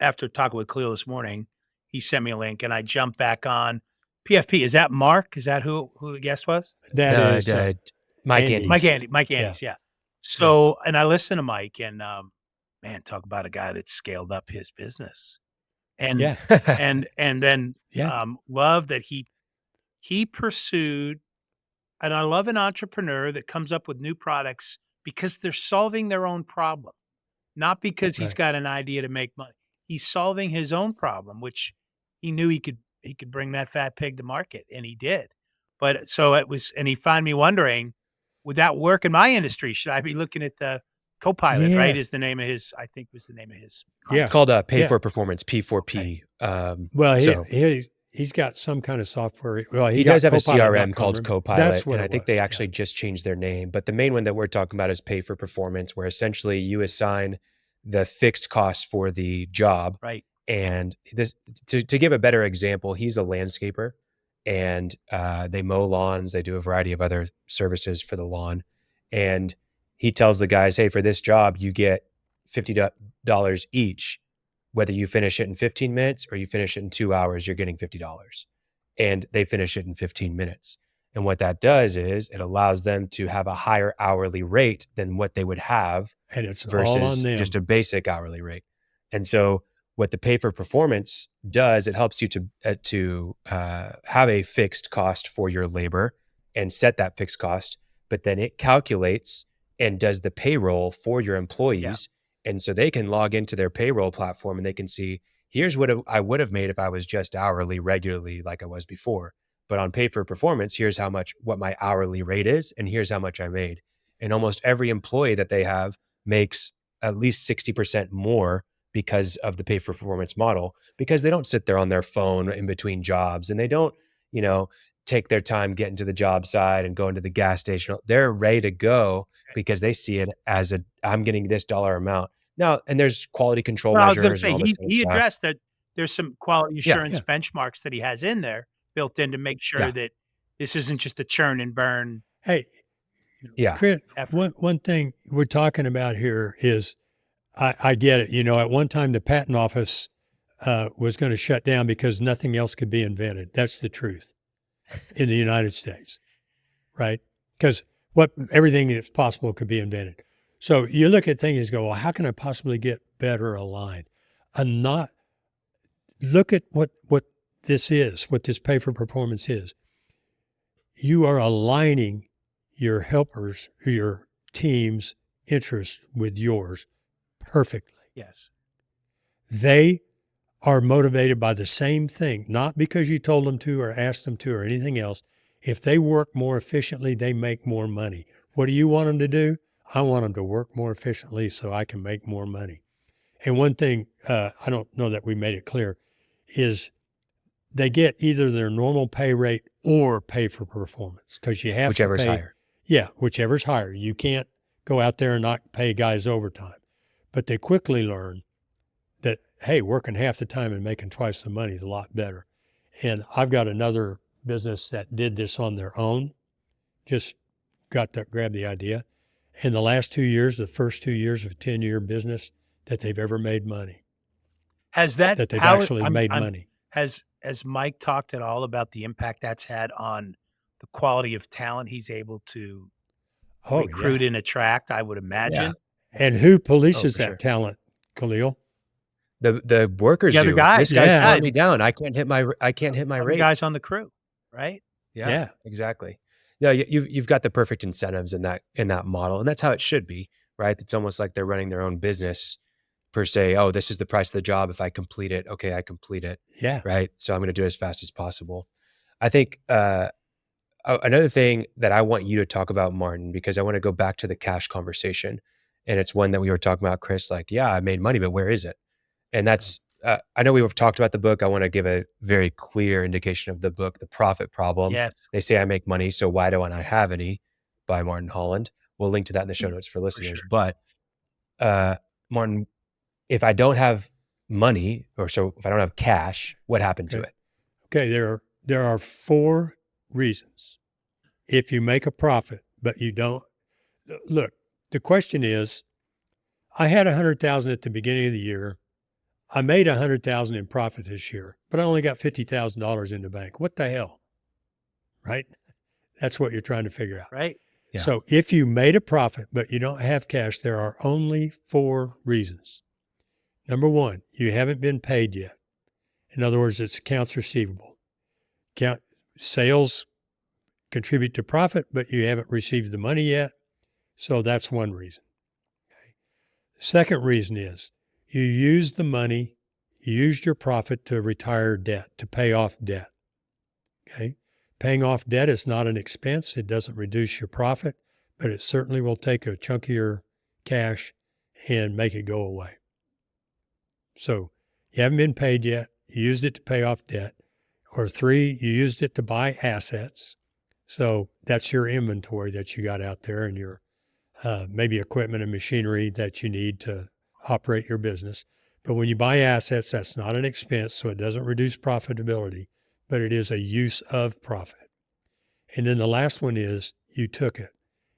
after talking with Khalil this morning, he sent me a link, and I jumped back on PFP. Is that Mark? Is that who the guest was? That is Mike Andes. Andes. Mike Andes, yeah. So, and I listened to Mike, and man, talk about a guy that scaled up his business, and and then love that he pursued. And I love an entrepreneur that comes up with new products because they're solving their own problem, not because he's got an idea to make money. He's solving his own problem, which he knew he could bring that fat pig to market, and he did. But so it was, and he found me wondering, would that work in my industry? Should I be looking at the Copilot? Right, is the name of his. I think was the name of his. It's called Pay for Performance, P4P. Well, he's got some kind of software. Well, he does have a CRM called Copilot, and I think they actually just just changed their name. But the main one that we're talking about is Pay for Performance, where essentially you assign the fixed cost for the job. Right. And this, to give a better example, he's a landscaper, and they mow lawns. They do a variety of other services for the lawn. And he tells the guys, hey, for this job, you get $50 each. Whether you finish it in 15 minutes or you finish it in 2 hours, you're getting $50. And they finish it in 15 minutes. And what that does is it allows them to have a higher hourly rate than what they would have, and it's versus all on them. Just a basic hourly rate. And so what the Pay for Performance does, it helps you to have a fixed cost for your labor and set that fixed cost, but then it calculates and does the payroll for your employees. Yeah. And so they can log into their payroll platform and they can see, here's what I would have made if I was just hourly regularly like I was before. But on Pay for Performance, here's what my hourly rate is, and here's how much I made. And almost every employee that they have makes at least 60% more because of the Pay for Performance model, because they don't sit there on their phone in between jobs, and they don't, take their time getting to the job site and going to the gas station. They're ready to go because they see it as I'm getting this dollar amount. Now, and there's quality control measures. I was going to say, he addressed that there's some quality assurance benchmarks that he has in there built in to make sure that this isn't just a churn and burn. Hey, Chris, one thing we're talking about here is, I get it. At one time the patent office was going to shut down because nothing else could be invented. That's the truth in the United States, right? Because everything that's possible could be invented. So you look at things and go, well, how can I possibly get better aligned? Look at what this is, what this Pay for Performance is. You are aligning your helpers, your team's interests with yours perfectly. Yes. They are motivated by the same thing, not because you told them to or asked them to or anything else. If they work more efficiently, they make more money. What do you want them to do? I want them to work more efficiently so I can make more money. And one thing, I don't know that we made it clear, is they get either their normal pay rate or Pay for Performance, because you have whichever's to pay. Higher. Yeah, whichever's higher. You can't go out there and not pay guys overtime. But they quickly learn that, hey, working half the time and making twice the money is a lot better. And I've got another business that did this on their own, just grabbed the idea. In the last 2 years, the first 2 years of a 10-year business, that they've ever made money. Has that they've actually made money. Has Mike talked at all about the impact that's had on the quality of talent he's able to recruit and attract, I would imagine? Yeah. And who polices that talent, Khalil? The workers. The other guys. This guy's slowing me down. I can't hit my rate. Guys on the crew, right? Yeah, exactly. Yeah, you've got the perfect incentives in that model, and that's how it should be, right? It's almost like they're running their own business per se. Oh, this is the price of the job. If I complete it, okay, I complete it. Yeah. Right. So I'm going to do it as fast as possible. I think another thing that I want you to talk about, Martin, because I want to go back to the cash conversation, and it's one that we were talking about, Chris. Like, yeah, I made money, but where is it? And that's I know we've talked about the book. I want to give a very clear indication of the book, The Profit Problem. Yes. They say I make money, so why don't I have any? By Martin Holland. We'll link to that in the show notes for listeners. For sure. But Martin, if I don't have money, if I don't have cash, what happened to it? Okay, there are 4 reasons. If you make a profit, but you don't, look, the question is, I had $100,000 at the beginning of the year. I made $100,000 in profit this year, but I only got $50,000 in the bank. What the hell? Right? That's what you're trying to figure out. Right. Yeah. So if you made a profit, but you don't have cash, there are only 4 reasons. Number 1, you haven't been paid yet. In other words, it's accounts receivable. Sales contribute to profit, but you haven't received the money yet. So that's one reason. Okay. Second reason is you used the money, you used your profit to retire debt, to pay off debt. Okay. Paying off debt is not an expense. It doesn't reduce your profit, but it certainly will take a chunk of your cash and make it go away. So you haven't been paid yet. You used it to pay off debt. Or 3, you used it to buy assets. So that's your inventory that you got out there and your maybe equipment and machinery that you need to operate your business. But when you buy assets, that's not an expense, so it doesn't reduce profitability, but it is a use of profit. And then the last one is you took it.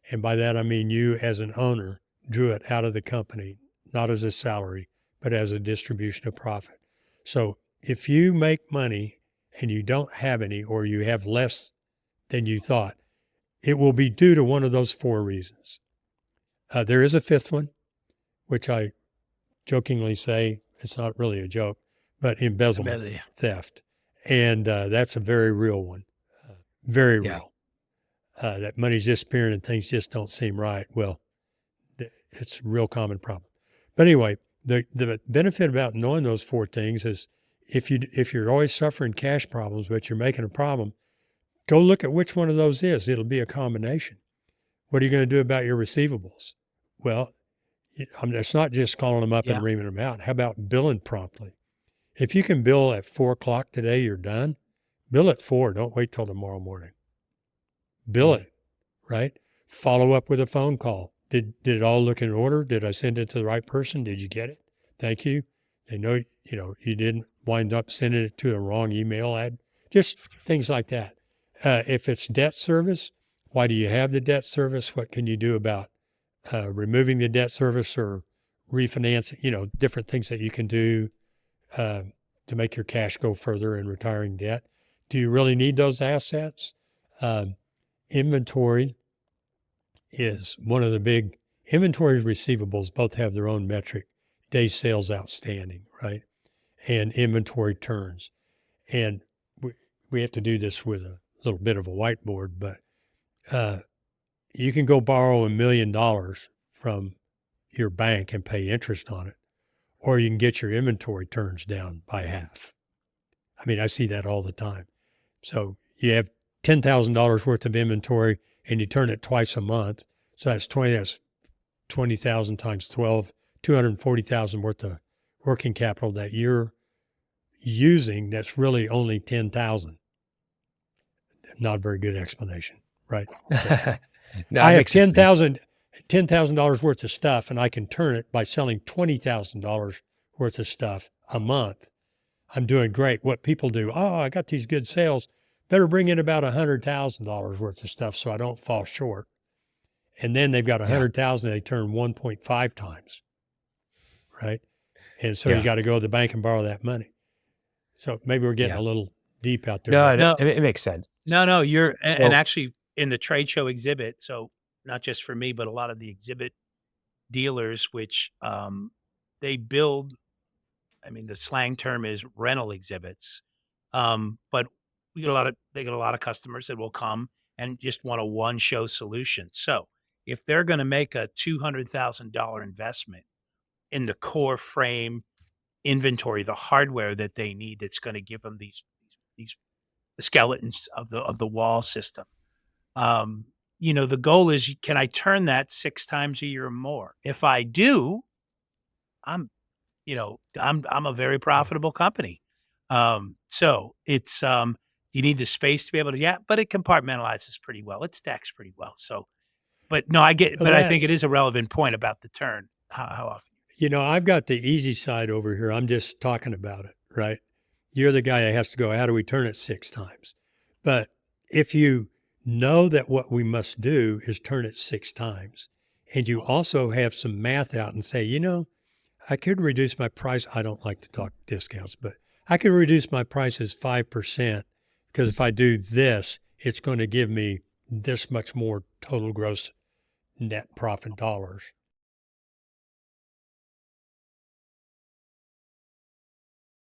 And by that, I mean you as an owner drew it out of the company, not as a salary, but as a distribution of profit. So if you make money and you don't have any, or you have less than you thought, it will be due to one of those 4 reasons. There is a 5th one, which I jokingly say, it's not really a joke, but embezzlement, theft. And that's a very real one, very real. That money's disappearing and things just don't seem right. Well, it's a real common problem. But anyway, the benefit about knowing those 4 things is if you're always suffering cash problems, but you're making a problem, go look at which one of those is. It'll be a combination. What are you going to do about your receivables? Well, it's not just calling them up and reaming them out. How about billing promptly? If you can bill at 4 o'clock today, you're done. Bill at 4. Don't wait till tomorrow morning. Bill it, right? Follow up with a phone call. Did it all look in order? Did I send it to the right person? Did you get it? Thank you. They know, you didn't wind up sending it to the wrong email ad. Just things like that. If it's debt service, why do you have the debt service? What can you do about removing the debt service or refinancing, different things that you can do to make your cash go further in retiring debt. Do you really need those assets? Inventory is one of the big inventory receivables, both have their own metric, day sales outstanding, right? And inventory turns. And we have to do this with a little bit of a whiteboard, but you can go borrow $1 million from your bank and pay interest on it, or you can get your inventory turns down by half. I mean, I see that all the time. So you have $10,000 worth of inventory and you turn it twice a month. So that's 20,000 times 12, 240,000 worth of working capital that you're using. That's really only 10,000. Not a very good explanation, right? No, I have $10,000 worth of stuff, and I can turn it by selling $20,000 worth of stuff a month. I'm doing great. What people do, I got these good sales. Better bring in about $100,000 worth of stuff so I don't fall short. And then they've got 100,000, they turn 1.5 times, right? And so you got to go to the bank and borrow that money. So maybe we're getting a little deep out there. No, it makes sense. No, and actually in the trade show exhibit, so not just for me, but a lot of the exhibit dealers, which they build, the slang term is rental exhibits. But they get a lot of customers that will come and just want a one-show solution. So if they're going to make a $200,000 investment in the core frame inventory, the hardware that they need, that's going to give them these the skeletons of the wall system. The goal is, can I turn that 6 times a year or more? If I do, I'm a very profitable company. So it's, you need the space to be able to, but it compartmentalizes pretty well. It stacks pretty well. So, but no, I get, but I think it is a relevant point about the turn. How often? I've got the easy side over here. I'm just talking about it, right? You're the guy that has to go, how do we turn it 6 times? But if you know that what we must do is turn it 6 times, and you also have some math out and say, I could reduce my price. I don't like to talk discounts, but I could reduce my prices 5% because if I do this, it's going to give me this much more total gross net profit dollars.